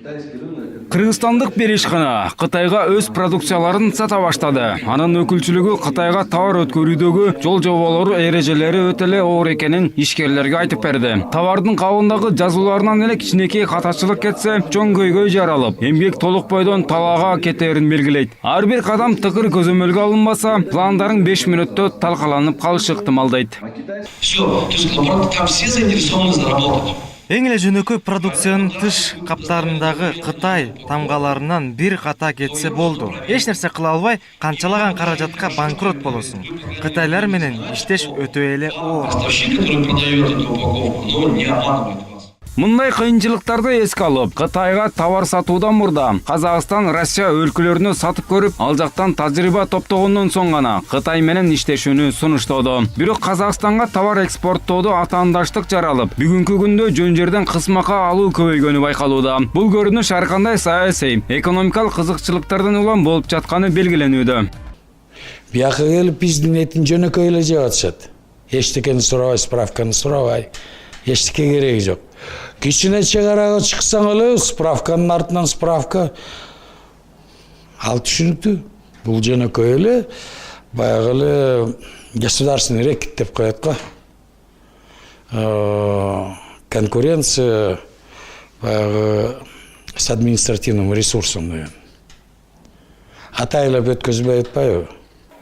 Кыргызстандык бир ишкана Кытайга өз продукцияларын сата баштады. Анын өкүлчүлүгү Кытайга товар өткөрүүдөгү жол жоболору эрежелери өтө эле оор экенин ишкерлерге айтып берди. Товардын кабындагы жазууларынан эле кичинекей катачылык кетсе, чоң көйгөй жаралып, эмгек толук бойдон талаага кетерин белгилейт. Ар бир кадам тыкыр көзөмөлгө алынбаса, пландарың 5 мүнөттө талкаланып калышы ыктымалдайт. Всё, то есть наоборот, там все заинтересованы заработать. Эң эле жөнөкөй продукциянын тыш каптарындагы Кытай тамгаларынан бир ката кетсе болду. Эч нерсе кыла албай, канчалаган каражатка банкрот болосуң. Кытайлар менен иштеш өтө эле оор. Поставщик, который продает эту упаковку, но не обманывает вас. Мындай кыйынчылыктарды эске алып, Кытайга товар сатуудан мурда Казакстан, Россия өлкөлөрүнө сатып көрүп, ал жактан тажрыйба топтогондон соң гана Кытай менен иштешүүнү сунуштоду. Бирок Казакстанга товар экспорттоодо атаандаштык жаралып, бүгүнкү күндө жөн жерден кысмакка алуу көбөйгөнү байкалууда. Бул көрүнүш ар кандай саясий, экономикалык кызыкчылыктардан улам болуп жатканы белгиленүүдө. Бияка келип биздин этин жөнөкөй эле жеп атышат. Эчтекени сурабай, справканы сурабай. Эчтеке кереги жок. Кичине чек арага чыксаң эле справканын артынан справка. Ал түшүнүктүү. Бул жөнөкөй эле баягы эле государственный рекет деп коет го. Конкуренция баягы с административным ресурсом деген. Атайлап өткөзбөй атпайбы?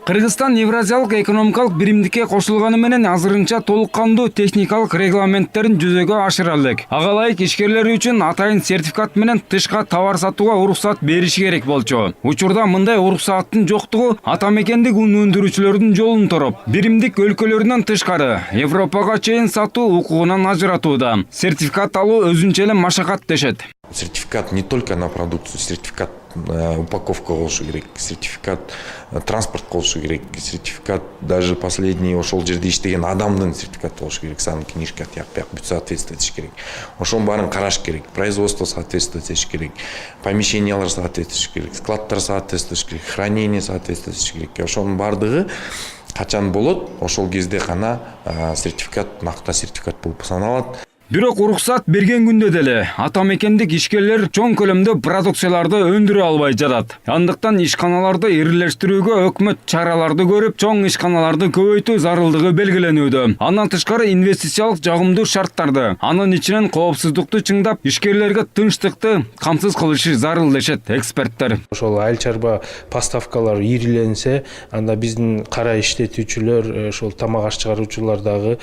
Кыргызстан Евразиялык экономикалык биримдикке кошулганы менен азырынча толук кандуу техникалык регламенттерин жүзөгө ашыра элек. Ага ылайык ишкерлер үчүн атайын сертификат менен тышка товар сатууга уруксат бериш керек болчу. Учурда мындай уруксаттын жоктугу ата мекендик ун өндүрүүчүлөрдүн жолун тороп, биримдик өлкөлөрүнөн тышкары Европага чейин сатуу укугунан ажыратууда. Сертификат алуу өзүнчө эле машакат дешет. Сертификат не только на продукцию, сертификат упаковка болушу керек, сертификат транспорт болушу керек, сертификат даже последний ошол жерде иштеген адамдын сертификаты болушу керек, саны книжка тияк бүт соответствовать этиш керек. Ошонун баарын караш керек, производство соответствовать этиш керек, помещениялар соответствовать этиш керек, складтар соответствовать этиш керек, хранение соответствовать этиш керек. Ошонун баардыгы качан болот, ошол кезде гана сертификат накта сертификат болуп саналат. Бирок уруксат берген күндө деле ата мекендик ишкерлер чоң көлөмдө продукцияларды өндүрө албай жатат. Андыктан ишканаларды ирилештирүүгө өкмөт чараларды көрүп, чоң ишканаларды көбөйтүү зарылдыгы белгилениүүдө. Андан тышкары инвестициялык жагымдуу шарттарды, анын ичинен коопсуздукту чыңдап, ишкерлерге тынчтыкты камсыз кылышы зарыл дешет эксперттер. Ошол айыл чарба поставкалар ириленсе, анда биздин кара иштетүүчүлөр, ошол тамак аш чыгаруучулар дагы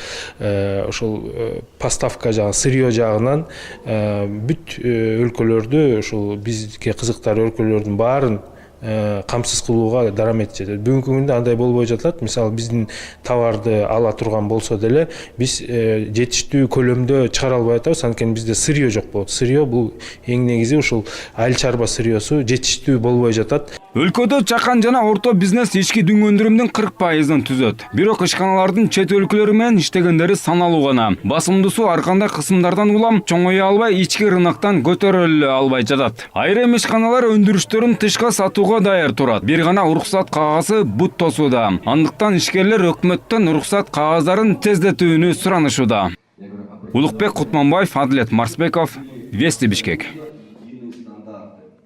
ошол поставка сырьё жагынан бүт өлкөлөрдү, ошол бизге кызыктар өлкөлөрдүн баарын камсыз кылууга дарамет жетет. Бүгүнкү күндө андай болбой жатат. Мисалы биздин товарды ала турган болсо деле биз жетиштүү көлөмдө чыгара албай атабыз, анткени бизде сырьё жок болот. Сырьё бул эң негизи ушул айыл чарба сырьёсу жетиштүү болбой жатат. Өлкөдө чакан жана орто бизнес ички дүң өндүрүмдүн 40%-ын түзөт. Бирок ишканалардын чет өлкөлөр менен иштегендери саналуу гана. Басымдуусу ар кандай кысымдардан улам чоңое албай, ички рыноктан көтөрүлө албай жатат. Айрым ишканалар өндүрүштөрүн тышка сатууга даяр турат. Бир гана уруксат кагазы бут тосууда. Андыктан ишкерлер өкмөттөн уруксат кагаздарын тездетүүнү суранышууда. Улукбек Кутманбаев, Адилет Марсбеков, Вести Бишкек.